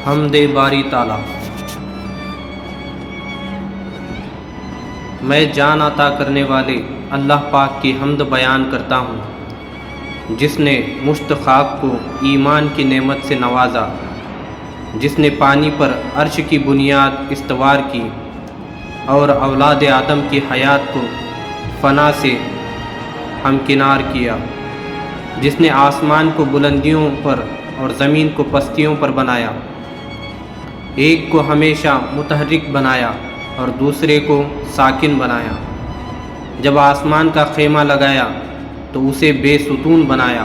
حمد باری تعالیٰ۔ میں جان عطا کرنے والے اللہ پاک کی حمد بیان کرتا ہوں، جس نے مشت خاک کو ایمان کی نعمت سے نوازا، جس نے پانی پر عرش کی بنیاد استوار کی اور اولاد آدم کی حیات کو فنا سے ہمکنار کیا، جس نے آسمان کو بلندیوں پر اور زمین کو پستیوں پر بنایا، ایک کو ہمیشہ متحرک بنایا اور دوسرے کو ساکن بنایا۔ جب آسمان کا خیمہ لگایا تو اسے بے ستون بنایا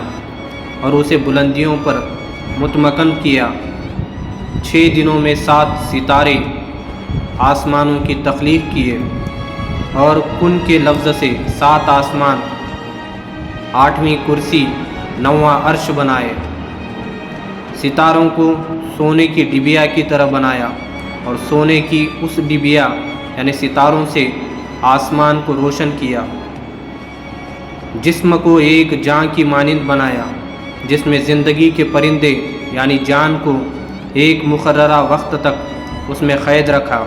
اور اسے بلندیوں پر متمکن کیا۔ 6 دنوں میں 7 ستارے آسمانوں کی تخلیق کیے اور کن کے لفظ سے 7 آسمان، 8ویں کرسی، 9واں عرش بنائے۔ ستاروں کو سونے کی ڈبیا کی طرح بنایا اور سونے کی اس ڈبیا یعنی ستاروں سے آسمان کو روشن کیا۔ جسم کو ایک جان کی مانند بنایا، جس میں زندگی کے پرندے یعنی جان کو ایک مقررہ وقت تک اس میں قید رکھا۔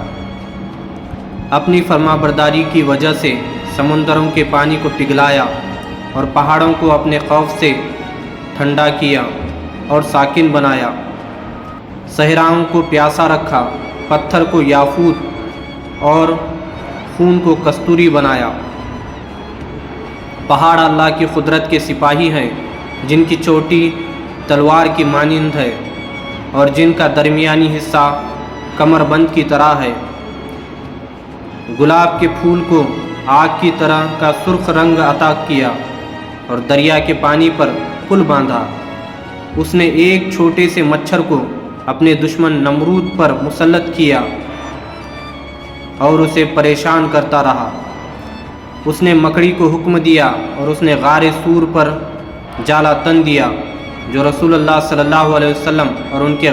اپنی فرما برداری کی وجہ سے سمندروں کے پانی کو پگھلایا اور پہاڑوں کو اپنے خوف سے ٹھنڈا کیا اور ساکن بنایا۔ صحراؤں کو پیاسا رکھا، پتھر کو یاقوت اور خون کو کستوری بنایا۔ پہاڑ اللہ کی قدرت کے سپاہی ہیں، جن کی چوٹی تلوار کی مانند ہے اور جن کا درمیانی حصہ کمر بند کی طرح ہے۔ گلاب کے پھول کو آگ کی طرح کا سرخ رنگ عطا کیا اور دریا کے پانی پر پل باندھا۔ اس نے ایک چھوٹے سے مچھر کو اپنے دشمن نمرود پر مسلط کیا اور اسے پریشان کرتا رہا۔ اس نے مکڑی کو حکم دیا اور اس نے غار سور پر جالا تن دیا، جو رسول اللہ صلی اللہ علیہ وسلم اور ان کے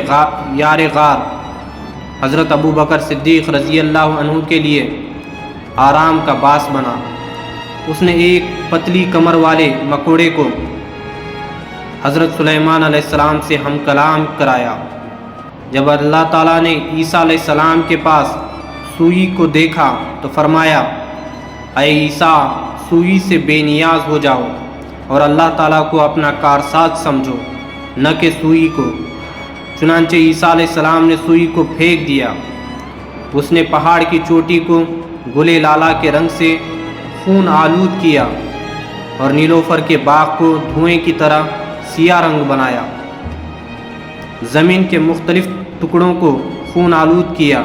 یار غار حضرت ابو بکر صدیق رضی اللہ عنہ کے لیے آرام کا باعث بنا۔ اس نے ایک پتلی کمر والے مکوڑے کو حضرت سلیمان علیہ السلام سے ہم کلام کرایا۔ جب اللہ تعالیٰ نے عیسیٰ علیہ السلام کے پاس سوئی کو دیکھا تو فرمایا، اے عیسیٰ، سوئی سے بے نیاز ہو جاؤ اور اللہ تعالیٰ کو اپنا کارساز سمجھو، نہ کہ سوئی کو۔ چنانچہ عیسیٰ علیہ السلام نے سوئی کو پھینک دیا۔ اس نے پہاڑ کی چوٹی کو گلے لالا کے رنگ سے خون آلود کیا اور نیلوفر کے باغ کو دھوئیں کی طرح سیاہ رنگ بنایا۔ زمین کے مختلف ٹکڑوں کو خون آلود کیا،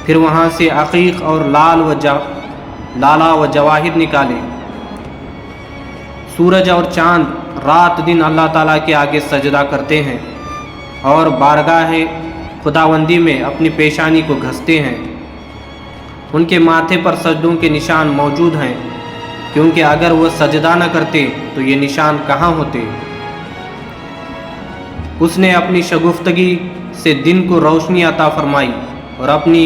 پھر وہاں سے عقیق اور لالا و جواہر نکالے۔ سورج اور چاند رات دن اللہ تعالیٰ کے آگے سجدہ کرتے ہیں اور بارگاہ خداوندی میں اپنی پیشانی کو گھستے ہیں۔ ان کے ماتھے پر سجدوں کے نشان موجود ہیں، کیونکہ اگر وہ سجدہ نہ کرتے تو یہ نشان کہاں ہوتے۔ اس نے اپنی شگفتگی سے دن کو روشنی عطا فرمائی اور اپنی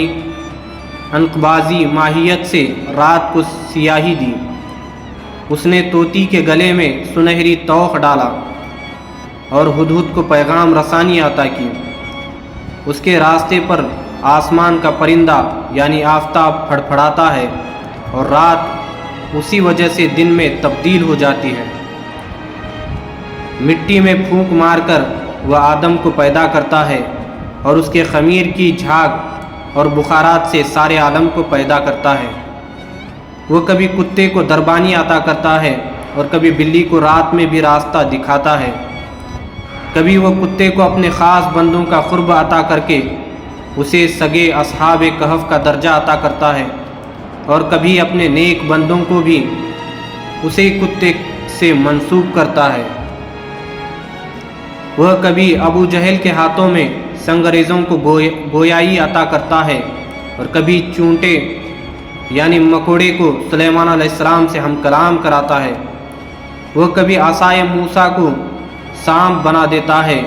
انقبازی ماہیت سے رات کو سیاہی دی۔ اس نے طوطی کے گلے میں سنہری توق ڈالا اور ہدہد کو پیغام رسانی عطا کی۔ اس کے راستے پر آسمان کا پرندہ یعنی آفتاب پھڑپھڑاتا ہے اور رات اسی وجہ سے دن میں تبدیل ہو جاتی ہے۔ مٹی میں پھونک مار کر وہ آدم کو پیدا کرتا ہے اور اس کے خمیر کی جھاگ اور بخارات سے سارے عالم کو پیدا کرتا ہے۔ وہ کبھی کتے کو دربانی عطا کرتا ہے اور کبھی بلی کو رات میں بھی راستہ دکھاتا ہے۔ کبھی وہ کتے کو اپنے خاص بندوں کا قرب عطا کر کے اسے سگے اصحاب کہف کا درجہ عطا کرتا ہے، اور کبھی اپنے نیک بندوں کو بھی اسے کتے سے منسوب کرتا ہے۔ وہ کبھی ابو جہل کے ہاتھوں میں سنگریزوں کو گویائی عطا کرتا ہے اور کبھی چونٹے یعنی مکوڑے کو سلیمان علیہ السلام سے ہم کلام کراتا ہے۔ وہ کبھی عصائے موسیٰ کو سانپ بنا دیتا ہے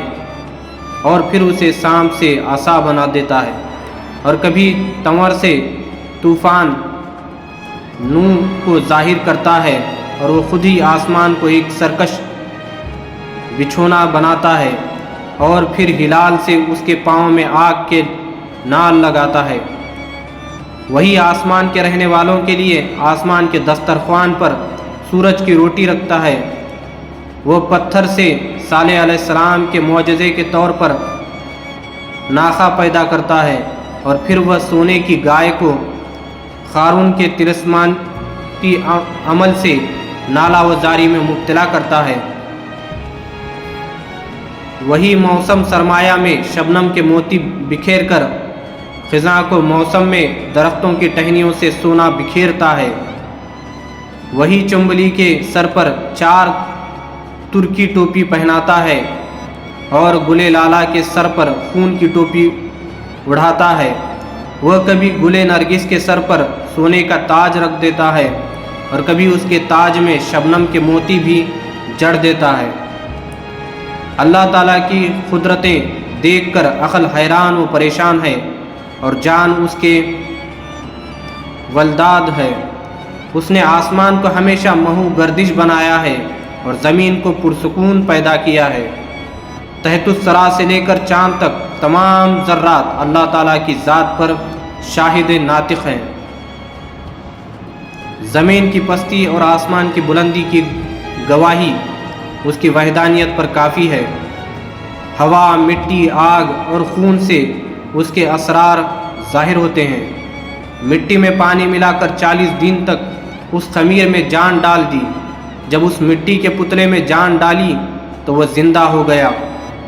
اور پھر اسے سانپ سے عصا بنا دیتا ہے، اور کبھی تنور سے طوفان نوح کو ظاہر کرتا ہے اور وہ خود ہی آسمان کو ایک سرکش بچھونا بناتا ہے اور پھر ہلال سے اس کے پاؤں میں آگ کے نال لگاتا ہے۔ وہی آسمان کے رہنے والوں کے لیے آسمان کے دسترخوان پر سورج کی روٹی رکھتا ہے۔ وہ پتھر سے صالح علیہ السلام کے معجزے کے طور پر ناخا پیدا کرتا ہے، اور پھر وہ سونے کی گائے کو قارون کے طلسماتی عمل سے نالا و زاری میں مبتلا کرتا ہے۔ وہی موسم سرمایہ میں شبنم کے موتی بکھیر کر خزاں کو موسم میں درختوں کی ٹہنیوں سے سونا بکھیرتا ہے۔ وہی چنبلی کے سر پر 4 ترکی ٹوپی پہناتا ہے اور گلے لالا کے سر پر خون کی ٹوپی اڑھاتا ہے۔ وہ کبھی گلے نرگس کے سر پر سونے کا تاج رکھ دیتا ہے، اور کبھی اس کے تاج میں شبنم کے موتی بھی جڑ دیتا ہے۔ اللہ تعالیٰ کی قدرتیں دیکھ کر عقل حیران و پریشان ہے، اور جان اس کے ولداد ہے۔ اس نے آسمان کو ہمیشہ مہو گردش بنایا ہے، اور زمین کو پرسکون پیدا کیا ہے۔ تحت الثری سے لے کر چاند تک تمام ذرات اللہ تعالیٰ کی ذات پر شاہد ناطق ہیں۔ زمین کی پستی اور آسمان کی بلندی کی گواہی اس کی وحدانیت پر کافی ہے۔ ہوا، مٹی، آگ اور خون سے اس کے اسرار ظاہر ہوتے ہیں۔ مٹی میں پانی ملا کر 40 دن تک اس خمیر میں جان ڈال دی۔ جب اس مٹی کے پتلے میں جان ڈالی تو وہ زندہ ہو گیا۔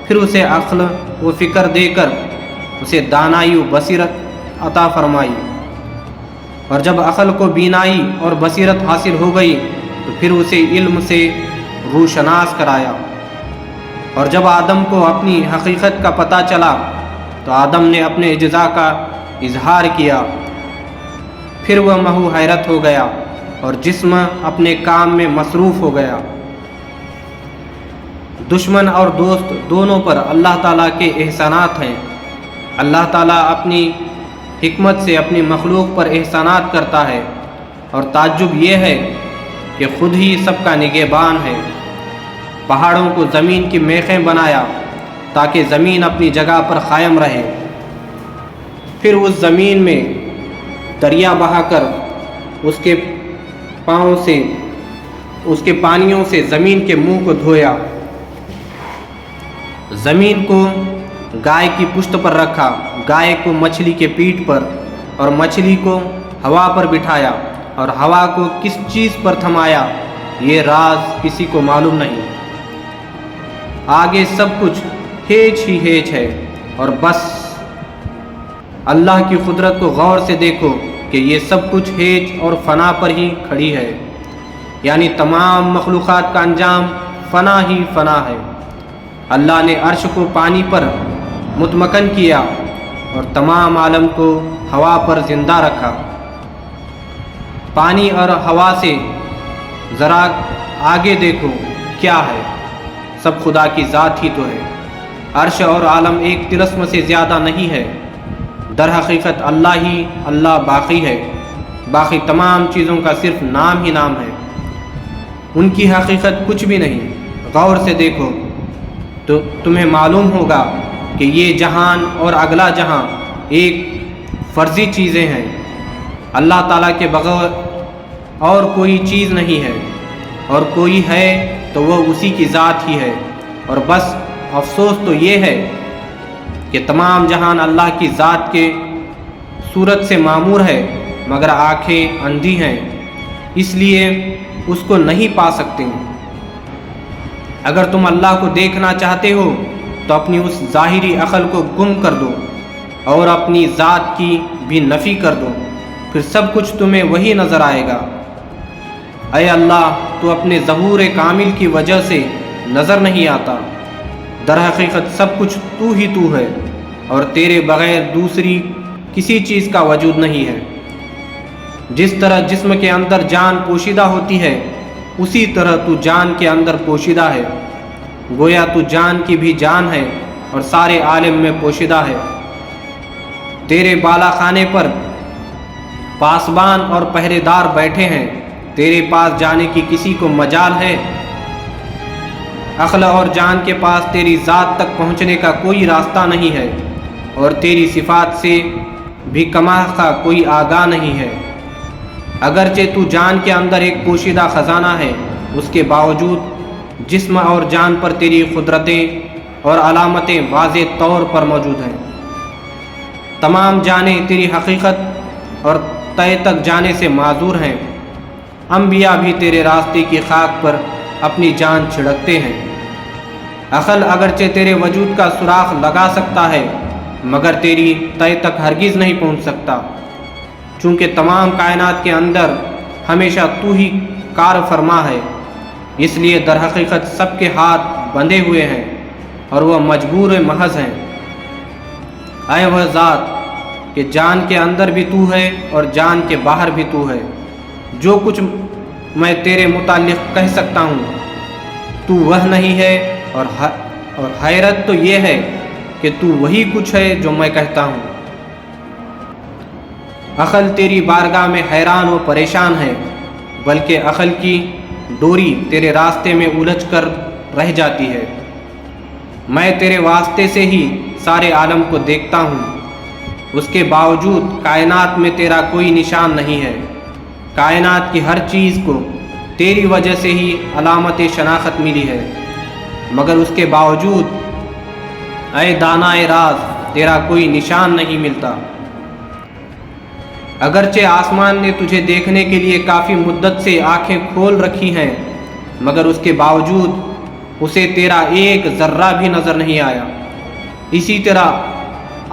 پھر اسے عقل و فکر دے کر اسے دانائی و بصیرت عطا فرمائی، اور جب عقل کو بینائی اور بصیرت حاصل ہو گئی تو پھر اسے علم سے روشناس کرایا۔ اور جب آدم کو اپنی حقیقت کا پتہ چلا تو آدم نے اپنے اجزاء کا اظہار کیا۔ پھر وہ محو حیرت ہو گیا اور جسم اپنے کام میں مصروف ہو گیا۔ دشمن اور دوست دونوں پر اللہ تعالیٰ کے احسانات ہیں۔ اللہ تعالیٰ اپنی حکمت سے اپنی مخلوق پر احسانات کرتا ہے، اور تعجب یہ ہے کہ خود ہی سب کا نگہبان ہے۔ پہاڑوں کو زمین کی میخیں بنایا تاکہ زمین اپنی جگہ پر قائم رہے۔ پھر اس زمین میں دریا بہا کر اس کے پاؤں سے اس کے پانیوں سے زمین کے منہ کو دھویا۔ زمین کو گائے کی پشت پر رکھا، گائے کو مچھلی کے پیٹھ پر، اور مچھلی کو ہوا پر بٹھایا، اور ہوا کو کس چیز پر تھمایا یہ راز کسی کو معلوم نہیں۔ آگے سب کچھ ہیچ ہی ہیچ ہے، اور بس اللہ کی قدرت کو غور سے دیکھو کہ یہ سب کچھ ہیچ اور فنا پر ہی کھڑی ہے، یعنی تمام مخلوقات کا انجام فنا ہی فنا ہے۔ اللہ نے عرش کو پانی پر متمکن کیا اور تمام عالم کو ہوا پر زندہ رکھا۔ پانی اور ہوا سے ذرا آگے دیکھو کیا ہے، سب خدا کی ذات ہی تو ہے۔ عرش اور عالم ایک طلسم سے زیادہ نہیں ہے، در حقیقت اللہ ہی اللہ باقی ہے، باقی تمام چیزوں کا صرف نام ہی نام ہے، ان کی حقیقت کچھ بھی نہیں۔ غور سے دیکھو تو تمہیں معلوم ہوگا کہ یہ جہان اور اگلا جہاں ایک فرضی چیزیں ہیں۔ اللہ تعالیٰ کے بغیر اور کوئی چیز نہیں ہے، اور کوئی ہے تو وہ اسی کی ذات ہی ہے۔ اور بس افسوس تو یہ ہے کہ تمام جہان اللہ کی ذات کے صورت سے معمور ہے، مگر آنکھیں اندھی ہیں، اس لیے اس کو نہیں پا سکتے۔ اگر تم اللہ کو دیکھنا چاہتے ہو تو اپنی اس ظاہری عقل کو گم کر دو اور اپنی ذات کی بھی نفی کر دو، پھر سب کچھ تمہیں وہی نظر آئے گا۔ اے اللہ، تو اپنے ظہور کامل کی وجہ سے نظر نہیں آتا، در حقیقت سب کچھ تو ہی تو ہے، اور تیرے بغیر دوسری کسی چیز کا وجود نہیں ہے۔ جس طرح جسم کے اندر جان پوشیدہ ہوتی ہے، اسی طرح تو جان کے اندر پوشیدہ ہے، گویا تو جان کی بھی جان ہے اور سارے عالم میں پوشیدہ ہے۔ تیرے بالا خانے پر پاسبان اور پہرے دار بیٹھے ہیں، تیرے پاس جانے کی کسی کو مجال ہے؟ عقل اور جان کے پاس تیری ذات تک پہنچنے کا کوئی راستہ نہیں ہے، اور تیری صفات سے بھی کما کا کوئی آگاہ نہیں ہے۔ اگرچہ تو جان کے اندر ایک پوشیدہ خزانہ ہے، اس کے باوجود جسم اور جان پر تیری قدرتیں اور علامتیں واضح طور پر موجود ہیں۔ تمام جانیں تیری حقیقت اور طے تک جانے سے معذور ہیں۔ انبیاء بھی تیرے راستے کی خاک پر اپنی جان چھڑکتے ہیں۔ عقل اگرچہ تیرے وجود کا سراغ لگا سکتا ہے، مگر تیری طے تک ہرگز نہیں پہنچ سکتا، چونکہ تمام کائنات کے اندر ہمیشہ تو ہی کار فرما ہے، اس لیے در حقیقت سب کے ہاتھ بندھے ہوئے ہیں اور وہ مجبور محض ہیں۔ اے وہ ذات کہ جان کے اندر بھی تو ہے اور جان کے باہر بھی تو ہے، جو کچھ میں تیرے متعلق کہہ سکتا ہوں تو وہ نہیں ہے، اور حیرت تو یہ ہے کہ تو وہی کچھ ہے جو میں کہتا ہوں۔ عقل تیری بارگاہ میں حیران و پریشان ہے، بلکہ عقل کی ڈوری تیرے راستے میں الجھ کر رہ جاتی ہے۔ میں تیرے واسطے سے ہی سارے عالم کو دیکھتا ہوں، اس کے باوجود کائنات میں تیرا کوئی نشان نہیں ہے۔ کائنات کی ہر چیز کو تیری وجہ سے ہی علامت شناخت ملی ہے، مگر اس کے باوجود اے دانائے راز تیرا کوئی نشان نہیں ملتا۔ اگرچہ آسمان نے تجھے دیکھنے کے لیے کافی مدت سے آنکھیں کھول رکھی ہیں، مگر اس کے باوجود اسے تیرا ایک ذرہ بھی نظر نہیں آیا۔ اسی طرح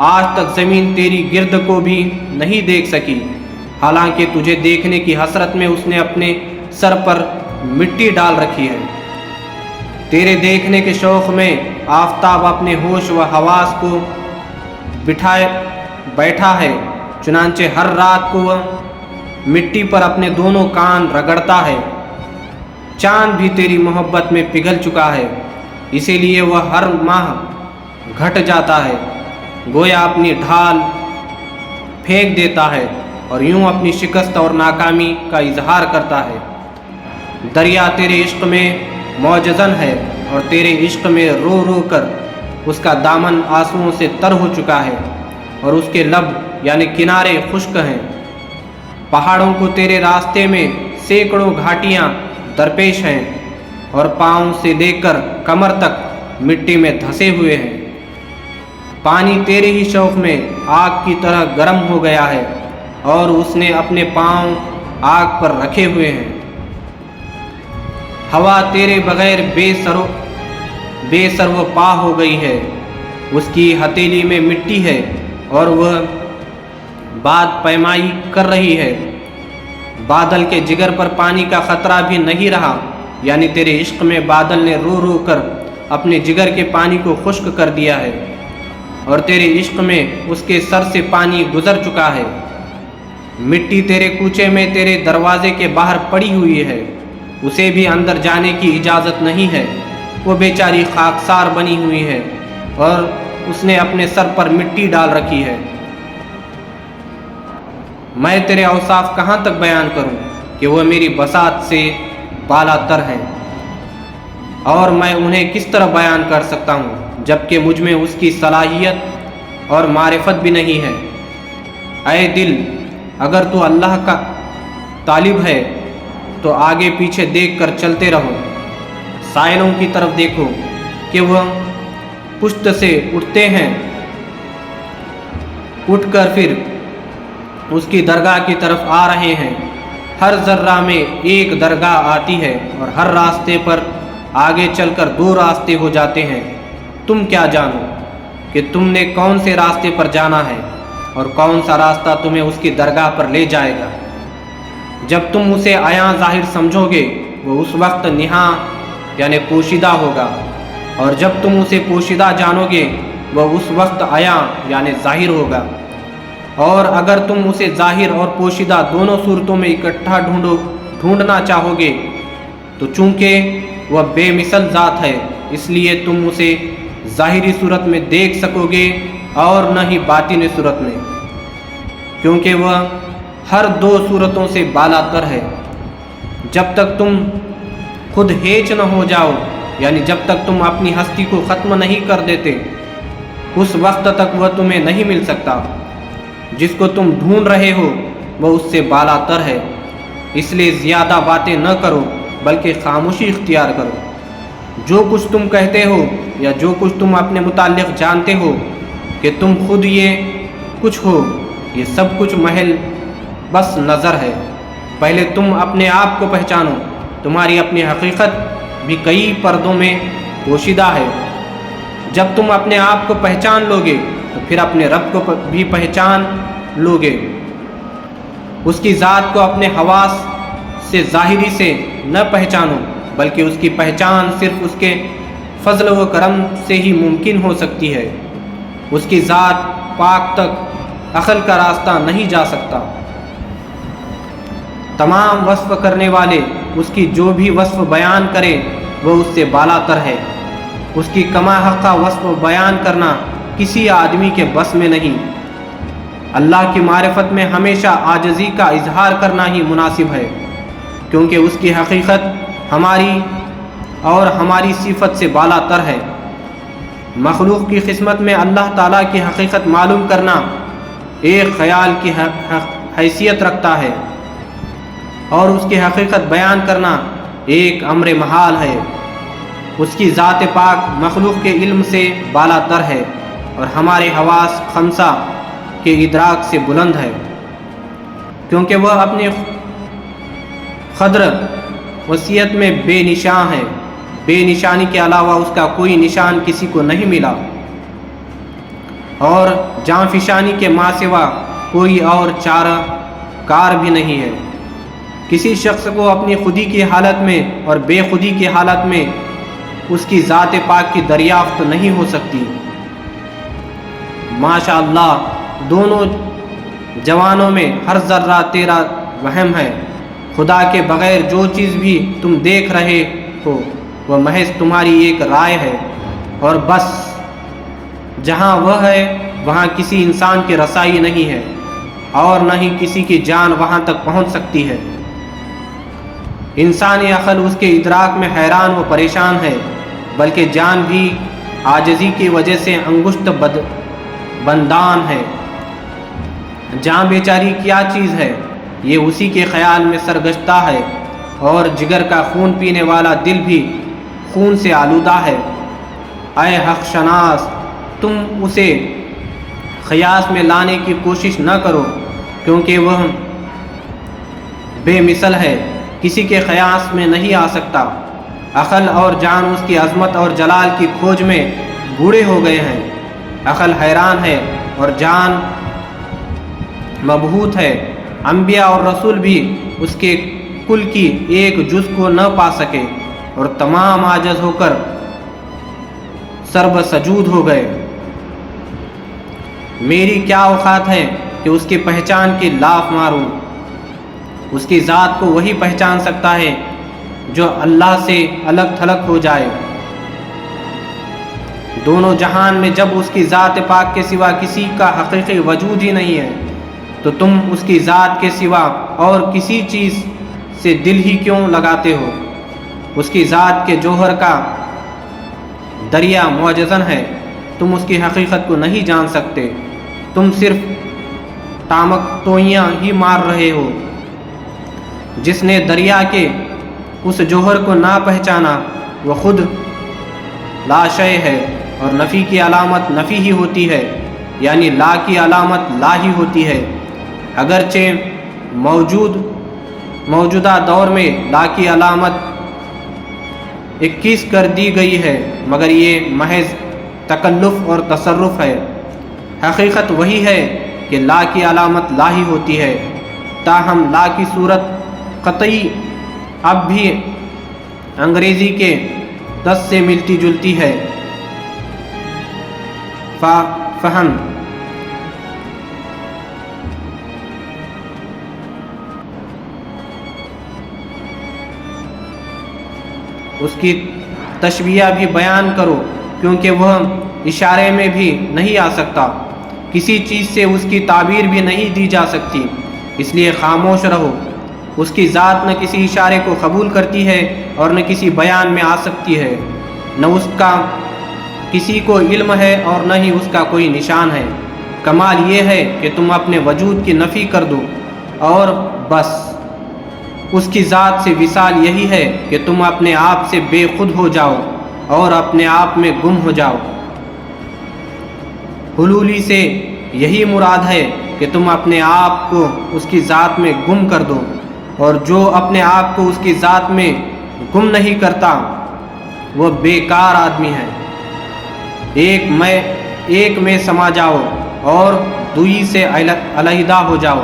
آج تک زمین تیری گرد کو بھی نہیں دیکھ سکی، حالانکہ تجھے دیکھنے کی حسرت میں اس نے اپنے سر پر مٹی ڈال رکھی ہے۔ تیرے دیکھنے کے شوق میں آفتاب اپنے ہوش و حواس کو بٹھائے بیٹھا ہے، چنانچہ ہر رات کو وہ مٹی پر اپنے دونوں کان رگڑتا ہے۔ چاند بھی تیری محبت میں پگھل چکا ہے، اسی لیے وہ ہر ماہ گھٹ جاتا ہے، گویا اپنی ڈھال پھینک دیتا ہے اور یوں اپنی شکست اور ناکامی کا اظہار کرتا ہے۔ دریا تیرے عشق میں معجزن ہے، اور تیرے عشق میں رو رو کر اس کا دامن آنسوؤں سے تر ہو چکا ہے، اور اس کے لب یعنی کنارے خشک ہیں۔ پہاڑوں کو تیرے راستے میں سینکڑوں گھاٹیاں درپیش ہیں، اور پاؤں سے لے کر کمر تک مٹی میں دھسے ہوئے ہیں۔ پانی تیرے ہی شوق میں آگ کی طرح گرم ہو گیا ہے، اور اس نے اپنے پاؤں آگ پر رکھے ہوئے ہیں۔ ہوا تیرے بغیر بے سر و پا ہو گئی ہے، اس کی ہتھیلی میں مٹی ہے اور وہ باد پیمائی کر رہی ہے۔ بادل کے جگر پر پانی کا خطرہ بھی نہیں رہا، یعنی تیرے عشق میں بادل نے رو رو کر اپنے جگر کے پانی کو خشک کر دیا ہے، اور تیرے عشق میں اس کے سر سے پانی گزر چکا ہے۔ مٹی تیرے کوچے میں تیرے دروازے کے باہر پڑی ہوئی ہے، اسے بھی اندر جانے کی اجازت نہیں ہے، وہ بیچاری خاکسار بنی ہوئی ہے اور اس نے اپنے سر پر مٹی ڈال رکھی ہے۔ میں تیرے اوصاف کہاں تک بیان کروں کہ وہ میری بساط سے بالا تر ہیں، اور میں انہیں کس طرح بیان کر سکتا ہوں جبکہ مجھ میں اس کی صلاحیت اور معرفت بھی نہیں ہے۔ اے دل، اگر تو اللہ کا طالب ہے تو آگے پیچھے دیکھ کر چلتے رہو، سائلوں کی طرف دیکھو کہ وہ پشت سے اٹھتے ہیں، اٹھ کر پھر اس کی درگاہ کی طرف آ رہے ہیں۔ ہر ذرہ میں ایک درگاہ آتی ہے، اور ہر راستے پر آگے چل کر دو راستے ہو جاتے ہیں۔ تم کیا جانو کہ تم نے کون سے راستے پر جانا ہے اور کون سا راستہ تمہیں اس کی درگاہ پر لے جائے گا۔ جب تم اسے عیاں ظاہر سمجھو گے، وہ اس وقت نہاں یعنی پوشیدہ ہوگا، اور جب تم اسے پوشیدہ جانو گے، وہ اس وقت عیاں یعنی ظاہر ہوگا۔ اور اگر تم اسے ظاہر اور پوشیدہ دونوں صورتوں میں اکٹھا ڈھونڈنا چاہو گے تو چونکہ وہ بے مثل ذات ہے، اس لیے تم اسے ظاہری صورت میں دیکھ سکو گے اور نہ ہی باطنی صورت میں، کیونکہ وہ ہر دو صورتوں سے بالا تر ہے۔ جب تک تم خود ہیچ نہ ہو جاؤ، یعنی جب تک تم اپنی ہستی کو ختم نہیں کر دیتے اس وقت تک وہ تمہیں نہیں مل سکتا۔ جس کو تم ڈھونڈ رہے ہو وہ اس سے بالا تر ہے، اس لیے زیادہ باتیں نہ کرو بلکہ خاموشی اختیار کرو۔ جو کچھ تم کہتے ہو یا جو کچھ تم اپنے متعلق جانتے ہو کہ تم خود یہ کچھ ہو، یہ سب کچھ محض بس نظر ہے۔ پہلے تم اپنے آپ کو پہچانو، تمہاری اپنی حقیقت بھی کئی پردوں میں پوشیدہ ہے۔ جب تم اپنے آپ کو پہچان لوگے تو پھر اپنے رب کو بھی پہچان لوگے۔ اس کی ذات کو اپنے حواس سے ظاہری سے نہ پہچانو بلکہ اس کی پہچان صرف اس کے فضل و کرم سے ہی ممکن ہو سکتی ہے۔ اس کی ذات پاک تک عقل کا راستہ نہیں جا سکتا۔ تمام وصف کرنے والے اس کی جو بھی وصف بیان کرے وہ اس سے بالا تر ہے۔ اس کی کما حقہ وصف بیان کرنا کسی آدمی کے بس میں نہیں۔ اللہ کی معرفت میں ہمیشہ عاجزی کا اظہار کرنا ہی مناسب ہے، کیونکہ اس کی حقیقت ہماری اور ہماری صفت سے بالا تر ہے۔ مخلوق کی قسمت میں اللہ تعالیٰ کی حقیقت معلوم کرنا ایک خیال کی حیثیت رکھتا ہے اور اس کی حقیقت بیان کرنا ایک امر محال ہے۔ اس کی ذات پاک مخلوق کے علم سے بالا تر ہے اور ہمارے حواس خمسہ کے ادراک سے بلند ہے، کیونکہ وہ اپنی قدر وسعت میں بے نشان ہے۔ بے نشانی کے علاوہ اس کا کوئی نشان کسی کو نہیں ملا، اور جاں فشانی کے ماں سوا کوئی اور چارہ کار بھی نہیں ہے۔ کسی شخص کو اپنی خودی کی حالت میں اور بے خودی کی حالت میں اس کی ذات پاک کی دریافت نہیں ہو سکتی۔ ماشاء اللہ، دونوں جوانوں میں ہر ذرہ تیرا وہم ہے۔ خدا کے بغیر جو چیز بھی تم دیکھ رہے ہو وہ محض تمہاری ایک رائے ہے، اور بس جہاں وہ ہے وہاں کسی انسان کی رسائی نہیں ہے، اور نہ ہی کسی کی جان وہاں تک پہنچ سکتی ہے۔ انسانی عقل اس کے ادراک میں حیران و پریشان ہے، بلکہ جان بھی عاجزی کی وجہ سے انگشت بندان ہے۔ جان بیچاری کیا چیز ہے، یہ اسی کے خیال میں سرگشتہ ہے، اور جگر کا خون پینے والا دل بھی خون سے آلودہ ہے۔ اے حق شناس، تم اسے قیاس میں لانے کی کوشش نہ کرو، کیونکہ وہ بے مثل ہے، کسی کے قیاس میں نہیں آ سکتا۔ عقل اور جان اس کی عظمت اور جلال کی کھوج میں بوڑھے ہو گئے ہیں۔ عقل حیران ہے اور جان مبہوت ہے۔ انبیاء اور رسول بھی اس کے کل کی ایک جز کو نہ پا سکے، اور تمام عاجز ہو کر سرب سجود ہو گئے۔ میری کیا اوقات ہے کہ اس کی پہچان کی لاف ماروں۔ اس کی ذات کو وہی پہچان سکتا ہے جو اللہ سے الگ تھلگ ہو جائے۔ دونوں جہان میں جب اس کی ذات پاک کے سوا کسی کا حقیقی وجود ہی نہیں ہے، تو تم اس کی ذات کے سوا اور کسی چیز سے دل ہی کیوں لگاتے ہو؟ اس کی ذات کے جوہر کا دریا معجزن ہے، تم اس کی حقیقت کو نہیں جان سکتے، تم صرف ٹامک ٹوئیاں ہی مار رہے ہو۔ جس نے دریا کے اس جوہر کو نہ پہچانا وہ خود لا شے ہے، اور نفی کی علامت نفی ہی ہوتی ہے، یعنی لا کی علامت لا ہی ہوتی ہے۔ اگرچہ موجودہ دور میں لا کی علامت 21 کر دی گئی ہے، مگر یہ محض تکلف اور تصرف ہے۔ حقیقت وہی ہے کہ لا کی علامت لا ہی ہوتی ہے، تاہم لا کی صورت قطعی اب بھی انگریزی کے 10 سے ملتی جلتی ہے۔ فہم اس کی تشبیہ بھی بیان کرو، کیونکہ وہ اشارے میں بھی نہیں آ سکتا، کسی چیز سے اس کی تعبیر بھی نہیں دی جا سکتی، اس لیے خاموش رہو۔ اس کی ذات نہ کسی اشارے کو قبول کرتی ہے اور نہ کسی بیان میں آ سکتی ہے۔ نہ اس کا کسی کو علم ہے اور نہ ہی اس کا کوئی نشان ہے۔ کمال یہ ہے کہ تم اپنے وجود کی نفی کر دو اور بس۔ اس کی ذات سے وصال یہی ہے کہ تم اپنے آپ سے بے خود ہو جاؤ اور اپنے آپ میں گم ہو جاؤ۔ حلولی سے یہی مراد ہے کہ تم اپنے آپ کو اس کی ذات میں گم کر دو، اور جو اپنے آپ کو اس کی ذات میں گم نہیں کرتا وہ بیکار آدمی ہے۔ ایک میں سما جاؤ اور دوئی سے علیحدہ ہو جاؤ۔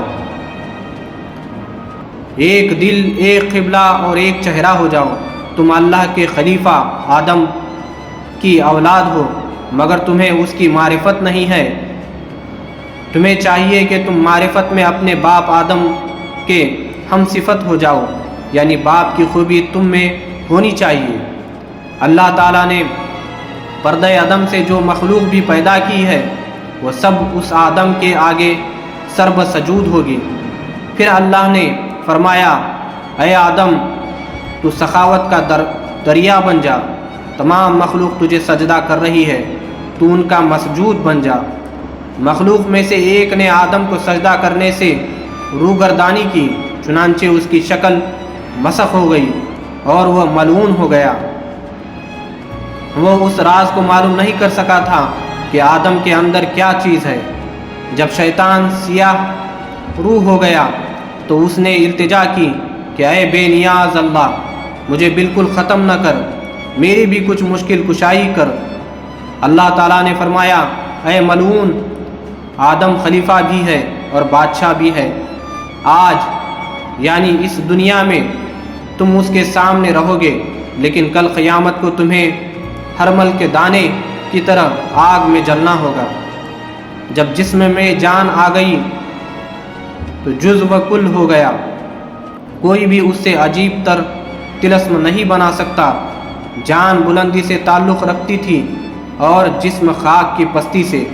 ایک دل، ایک قبلہ اور ایک چہرہ ہو جاؤ۔ تم اللہ کے خلیفہ آدم کی اولاد ہو، مگر تمہیں اس کی معرفت نہیں ہے۔ تمہیں چاہیے کہ تم معرفت میں اپنے باپ آدم کے ہم صفت ہو جاؤ، یعنی باپ کی خوبی تم میں ہونی چاہیے۔ اللہ تعالیٰ نے پردہ عدم سے جو مخلوق بھی پیدا کی ہے وہ سب اس آدم کے آگے سرب سجود ہوگی۔ پھر اللہ نے فرمایا، اے آدم تو سخاوت کا دریا بن جا، تمام مخلوق تجھے سجدہ کر رہی ہے، تو ان کا مسجود بن جا۔ مخلوق میں سے ایک نے آدم کو سجدہ کرنے سے روگردانی کی، چنانچہ اس کی شکل مسخ ہو گئی اور وہ ملعون ہو گیا۔ وہ اس راز کو معلوم نہیں کر سکا تھا کہ آدم کے اندر کیا چیز ہے۔ جب شیطان سیاہ روح ہو گیا تو اس نے التجا کی کہ اے بے نیاز اللہ، مجھے بالکل ختم نہ کر، میری بھی کچھ مشکل کشائی کر۔ اللہ تعالیٰ نے فرمایا، اے ملعون، آدم خلیفہ بھی ہے اور بادشاہ بھی ہے۔ آج یعنی اس دنیا میں تم اس کے سامنے رہو گے، لیکن کل قیامت کو تمہیں ہرمل کے دانے کی طرح آگ میں جلنا ہوگا۔ جب جسم میں جان آ گئی تو جز و کل ہو گیا، کوئی بھی اس سے عجیب تر طلسم نہیں بنا سکتا۔ جان بلندی سے تعلق رکھتی تھی اور جسم خاک کی پستی سے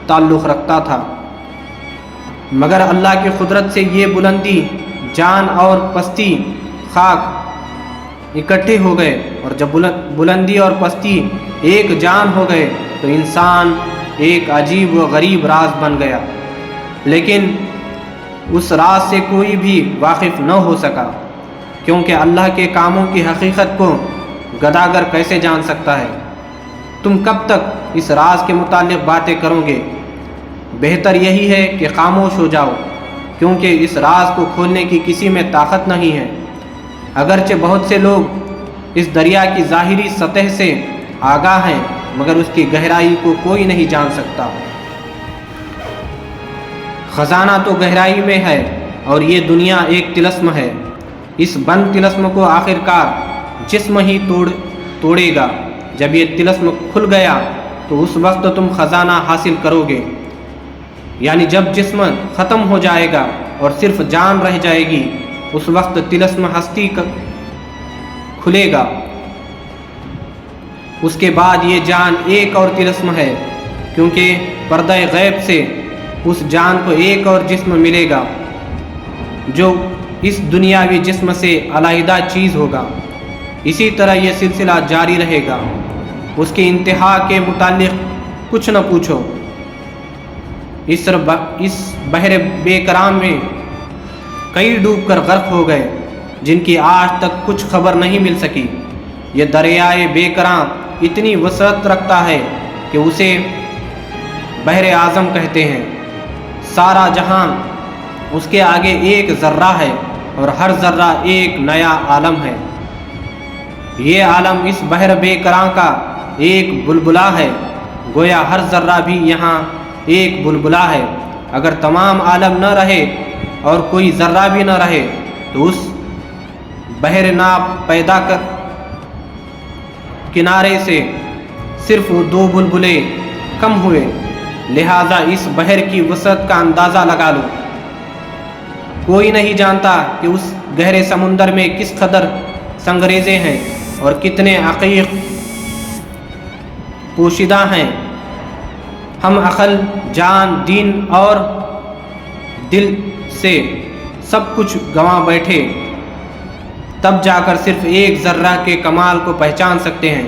تعلق رکھتا تھا، مگر اللہ کی قدرت سے یہ بلندی، جان اور پستی خاک اکٹھے ہو گئے، اور جب بلندی اور پستی ایک جان ہو گئے تو انسان ایک عجیب و غریب راز بن گیا، لیکن اس راز سے کوئی بھی واقف نہ ہو سکا، کیونکہ اللہ کے کاموں کی حقیقت کو گداگر کیسے جان سکتا ہے؟ تم کب تک اس راز کے متعلق باتیں کرو گے؟ بہتر یہی ہے کہ خاموش ہو جاؤ، کیونکہ اس راز کو کھولنے کی کسی میں طاقت نہیں ہے۔ اگرچہ بہت سے لوگ اس دریا کی ظاہری سطح سے آگاہ ہیں، مگر اس کی گہرائی کو کوئی نہیں جان سکتا۔ خزانہ تو گہرائی میں ہے اور یہ دنیا ایک طلسم ہے۔ اس بند طلسم کو آخرکار جسم ہی توڑے گا۔ جب یہ طلسم کھل گیا تو اس وقت تم خزانہ حاصل کرو گے، یعنی جب جسم ختم ہو جائے گا اور صرف جان رہ جائے گی، اس وقت طلسم ہستی کھلے گا۔ اس کے بعد یہ جان ایک اور طلسم ہے، کیونکہ پردہ غیب سے اس جان کو ایک اور جسم ملے گا جو اس دنیاوی جسم سے علیحدہ چیز ہوگا۔ اسی طرح یہ سلسلہ جاری رہے گا۔ اس کی انتہا کے متعلق کچھ نہ پوچھو۔ اس بحر بے کرام میں کئی ڈوب کر غرق ہو گئے جن کی آج تک کچھ خبر نہیں مل سکی۔ یہ دریائے بے کرام اتنی وسعت رکھتا ہے کہ اسے بحر اعظم کہتے ہیں۔ سارا جہان اس کے آگے ایک ذرہ ہے اور ہر ذرہ ایک نیا عالم ہے۔ یہ عالم اس بحر بے کرام کا ایک بلبلہ ہے، گویا ہر ذرہ بھی یہاں ایک بلبلہ ہے۔ اگر تمام عالم نہ رہے اور کوئی ذرہ بھی نہ رہے تو اس بحر ناب پیدا کر کنارے سے صرف 2 بلبلے کم ہوئے، لہذا اس بحر کی وسعت کا اندازہ لگا لو۔ کوئی نہیں جانتا کہ اس گہرے سمندر میں کس قدر سنگریزے ہیں اور کتنے عقیق پوشیدہ ہیں۔ ہم عقل، جان، دین اور دل سے سب کچھ گنوا بیٹھے، تب جا کر صرف ایک ذرہ کے کمال کو پہچان سکتے ہیں۔